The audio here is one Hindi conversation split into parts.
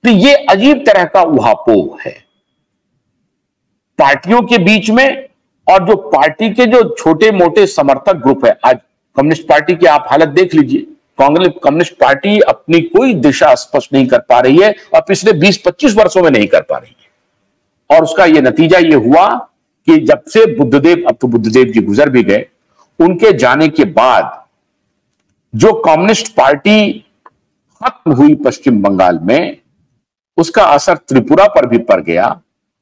तो ये अजीब तरह का उहापोह है पार्टियों के बीच में। और जो पार्टी के जो छोटे मोटे समर्थक ग्रुप है, आज कम्युनिस्ट पार्टी की आप हालत देख लीजिए। कम्युनिस्ट पार्टी अपनी कोई दिशा स्पष्ट नहीं कर पा रही है और पिछले 20-25 वर्षों में नहीं कर पा रही है। और उसका यह नतीजा यह हुआ कि जब से बुद्धदेव, अब तो बुद्धदेव जी गुजर भी गए, उनके जाने के बाद जो कम्युनिस्ट पार्टी खत्म हुई पश्चिम बंगाल में, उसका असर त्रिपुरा पर भी पड़ गया।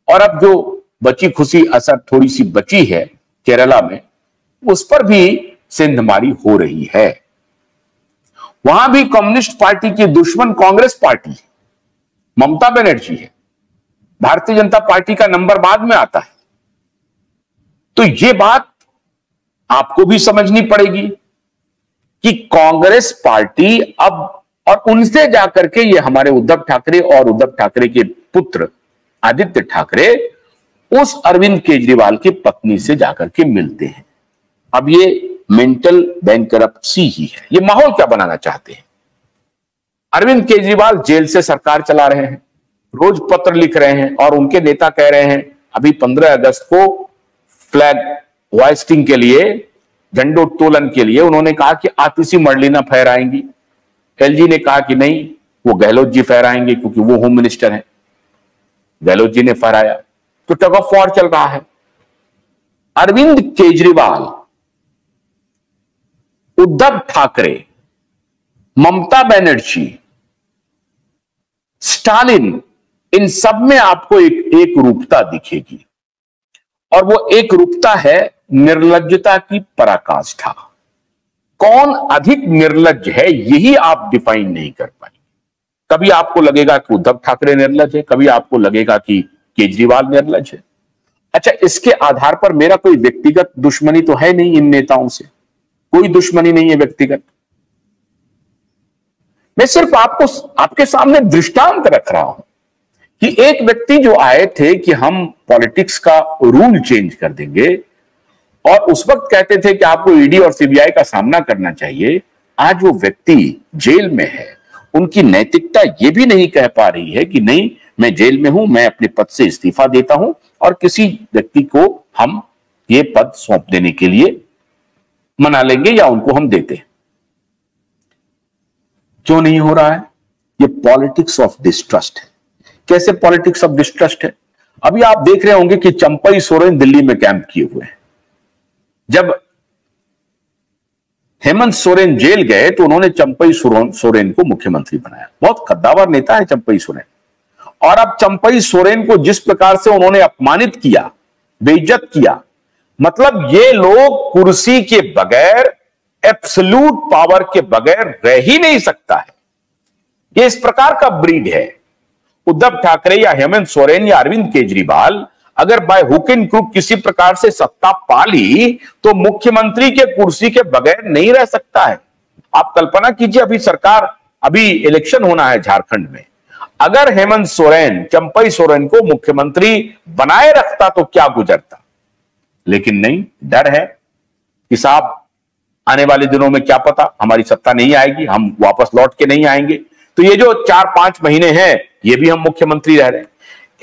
और अब जो बची खुशी असर थोड़ी सी बची है केरला में, उस पर भी सेंधमारी हो रही है। वहां भी कम्युनिस्ट पार्टी की दुश्मन कांग्रेस पार्टी ममता बनर्जी है, भारतीय जनता पार्टी का नंबर बाद में आता है। तो यह बात आपको भी समझनी पड़ेगी कि कांग्रेस पार्टी अब, और उनसे जाकर के ये हमारे उद्धव ठाकरे और उद्धव ठाकरे के पुत्र आदित्य ठाकरे उस अरविंद केजरीवाल की पत्नी से जाकर के मिलते हैं। अब ये मेंटल बैंकरप्सी ही है। ये माहौल क्या बनाना चाहते हैं? अरविंद केजरीवाल जेल से सरकार चला रहे हैं, रोज पत्र लिख रहे हैं और उनके नेता कह रहे हैं अभी 15 अगस्त को फ्लैग होइस्टिंग के लिए, झंडोत्तोलन के लिए उन्होंने कहा कि आतिशी मर्लिना फहराएंगी। एलजी ने कहा कि नहीं, वो गहलोत जी फहराएंगे क्योंकि वो होम मिनिस्टर हैं। गहलोत जी ने फहराया, तो टग ऑफ वॉर चल रहा है। अरविंद केजरीवाल, उद्धव ठाकरे, ममता बनर्जी, स्टालिन, इन सब में आपको एक रूपता दिखेगी और वो एक रूपता है निर्लज्जता की पराकाष्ठा। कौन अधिक निर्लज्ज है यही आप डिफाइन नहीं कर पाएंगे। कभी आपको लगेगा कि उद्धव ठाकरे निर्लज्ज है, कभी आपको लगेगा कि केजरीवाल निर्लज्ज है। अच्छा, इसके आधार पर मेरा कोई व्यक्तिगत दुश्मनी तो है नहीं इन नेताओं से, कोई दुश्मनी नहीं है व्यक्तिगत। मैं सिर्फ आपके सामने दृष्टांत रख रहा हूं कि एक व्यक्ति जो आए थे कि हम पॉलिटिक्स का रूल चेंज कर देंगे और उस वक्त कहते थे कि आपको ईडी और सीबीआई का सामना करना चाहिए, आज वो व्यक्ति जेल में है। उनकी नैतिकता ये भी नहीं कह पा रही है कि नहीं, मैं जेल में हूं, मैं अपने पद से इस्तीफा देता हूं और किसी व्यक्ति को हम ये पद सौंप देने के लिए मना लेंगे या उनको हम देते हैं। क्यों नहीं हो रहा है? ये पॉलिटिक्स ऑफ डिस्ट्रस्ट है। कैसे पॉलिटिक्स ऑफ डिस्ट्रस्ट है? अभी आप देख रहे होंगे कि चंपई सोरेन दिल्ली में कैंप किए हुए हैं। जब हेमंत सोरेन जेल गए तो उन्होंने चंपई सोरेन को मुख्यमंत्री बनाया। बहुत कद्दावर नेता है चंपई सोरेन। और अब चंपई सोरेन को जिस प्रकार से उन्होंने अपमानित किया, बेइज्जत किया, मतलब ये लोग कुर्सी के बगैर, एब्सोल्यूट पावर के बगैर रह ही नहीं सकता है। ये इस प्रकार का ब्रीड है। उद्धव ठाकरे या हेमंत सोरेन या अरविंद केजरीवाल अगर बाय हुक एंड क्रुक किसी प्रकार से सत्ता पा ली तो मुख्यमंत्री के कुर्सी के बगैर नहीं रह सकता है। आप कल्पना कीजिए, अभी इलेक्शन होना है झारखंड में, अगर हेमंत सोरेन चंपई सोरेन को मुख्यमंत्री बनाए रखता तो क्या गुजरता। लेकिन नहीं, डर है कि साहब आने वाले दिनों में क्या पता हमारी सत्ता नहीं आएगी, हम वापस लौट के नहीं आएंगे, तो ये जो 4-5 महीने हैं ये भी हम मुख्यमंत्री रह रहे हैं।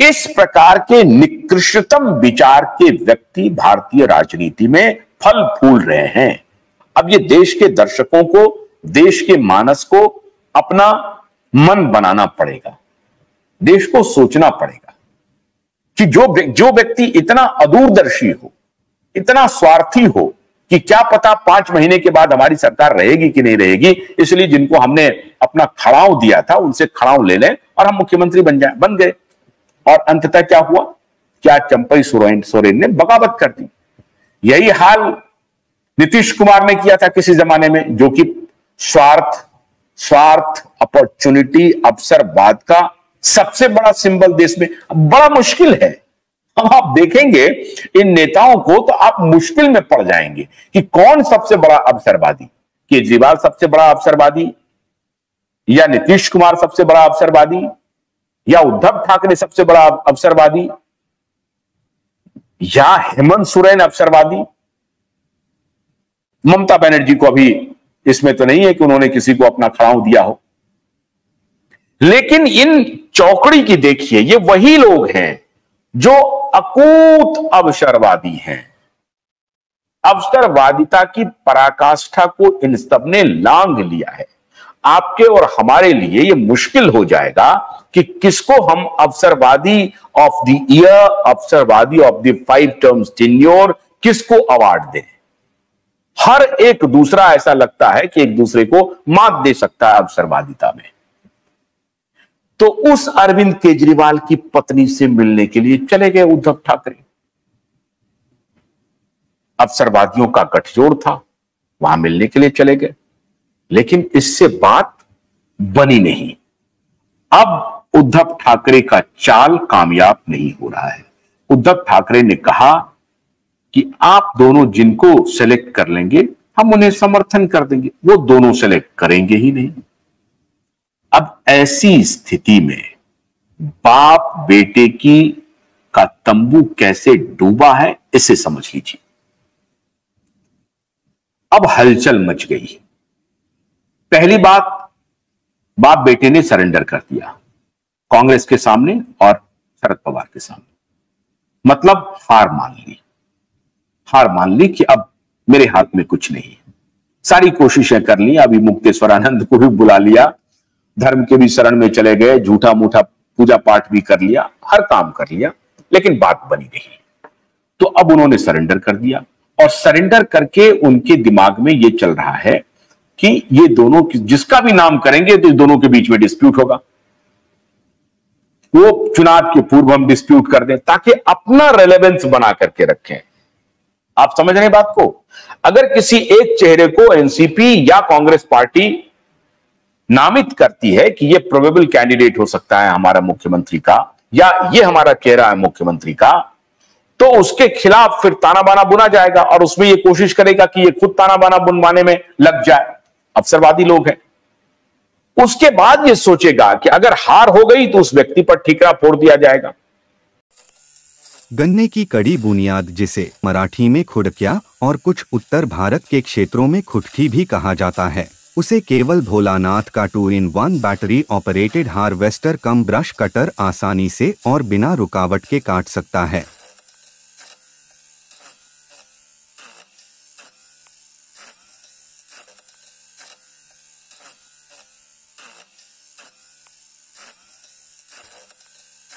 इस प्रकार के निकृष्टतम विचार के व्यक्ति भारतीय राजनीति में फल फूल रहे हैं। अब ये देश के दर्शकों को, देश के मानस को अपना मन बनाना पड़ेगा, देश को सोचना पड़ेगा कि जो व्यक्ति इतना अदूरदर्शी हो, इतना स्वार्थी हो कि क्या पता 5 महीने के बाद हमारी सरकार रहेगी कि नहीं रहेगी, इसलिए जिनको हमने अपना खड़ाव दिया था उनसे खड़ाव ले लें और हम मुख्यमंत्री बन गए। और अंततः क्या हुआ? क्या चंपई सोरेन ने बगावत कर दी। यही हाल नीतीश कुमार ने किया था किसी जमाने में, जो कि स्वार्थ, अपॉर्चुनिटी, अवसरवाद का सबसे बड़ा सिंबल देश में। बड़ा मुश्किल है। अब आप देखेंगे इन नेताओं को तो आप मुश्किल में पड़ जाएंगे कि कौन सबसे बड़ा अवसरवादी। केजरीवाल सबसे बड़ा अवसरवादी, या नीतीश कुमार सबसे बड़ा अवसरवादी, या उद्धव ठाकरे सबसे बड़ा अवसरवादी, या हेमंत सोरेन अवसरवादी। ममता बनर्जी को अभी इसमें तो नहीं है कि उन्होंने किसी को अपना खड़ाव दिया हो, लेकिन इन चौकड़ी की देखिए, ये वही लोग हैं जो अकूत अवसरवादी हैं। अवसरवादिता की पराकाष्ठा को इन सब ने लांघ लिया है। आपके और हमारे लिए यह मुश्किल हो जाएगा कि किसको हम अवसरवादी ऑफ द ईयर, अवसरवादी ऑफ द 5 टर्म्स टेन्योर, किसको अवार्ड दें। हर एक दूसरा ऐसा लगता है कि एक दूसरे को मात दे सकता है अवसरवादिता में। तो उस अरविंद केजरीवाल की पत्नी से मिलने के लिए चले गए उद्धव ठाकरे। अवसरवादियों का गठजोड़ था, वहां मिलने के लिए चले गए, लेकिन इससे बात बनी नहीं। अब उद्धव ठाकरे का चाल कामयाब नहीं हो रहा है। उद्धव ठाकरे ने कहा कि आप दोनों जिनको सेलेक्ट कर लेंगे हम उन्हें समर्थन कर देंगे। वो दोनों सेलेक्ट करेंगे ही नहीं। अब ऐसी स्थिति में बाप बेटे की का तंबू कैसे डूबा है, इसे समझ लीजिए। अब हलचल मच गई। पहली बात, बाप बेटे ने सरेंडर कर दिया कांग्रेस के सामने और शरद पवार के सामने। मतलब हार मान ली कि अब मेरे हाथ में कुछ नहीं है। सारी कोशिशें कर ली, अभी मुक्तेश्वरानंद को भी बुला लिया, धर्म के भी शरण में चले गए, झूठा मूठा पूजा पाठ भी कर लिया, हर काम कर लिया, लेकिन बात बनी नहीं। तो अब उन्होंने सरेंडर कर दिया और सरेंडर करके उनके दिमाग में यह चल रहा है कि ये दोनों जिसका भी नाम करेंगे तो दोनों के बीच में डिस्प्यूट होगा। वो चुनाव के पूर्व हम डिस्प्यूट कर दें ताकि अपना रेलेवेंस बना करके रखें। आप समझ रहे हैं बात को? अगर किसी एक चेहरे को एनसीपी या कांग्रेस पार्टी नामित करती है कि ये प्रोबेबल कैंडिडेट हो सकता है हमारा मुख्यमंत्री का, या ये हमारा चेहरा है मुख्यमंत्री का, तो उसके खिलाफ फिर ताना बाना बुना जाएगा और उसमें ये कोशिश करेगा कि ये खुद ताना बाना बुनवाने में लग जाए। अवसरवादी लोग हैं। उसके बाद ये सोचेगा कि अगर हार हो गई तो उस व्यक्ति पर ठीकरा फोड़ दिया जाएगा। गन्ने की कड़ी बुनियाद, जिसे मराठी में खुडक्या और कुछ उत्तर भारत के क्षेत्रों में खुटकी भी कहा जाता है, उसे केवल भोलानाथ का 2-in-1 बैटरी ऑपरेटेड हार्वेस्टर कम ब्रश कटर आसानी से और बिना रुकावट के काट सकता है।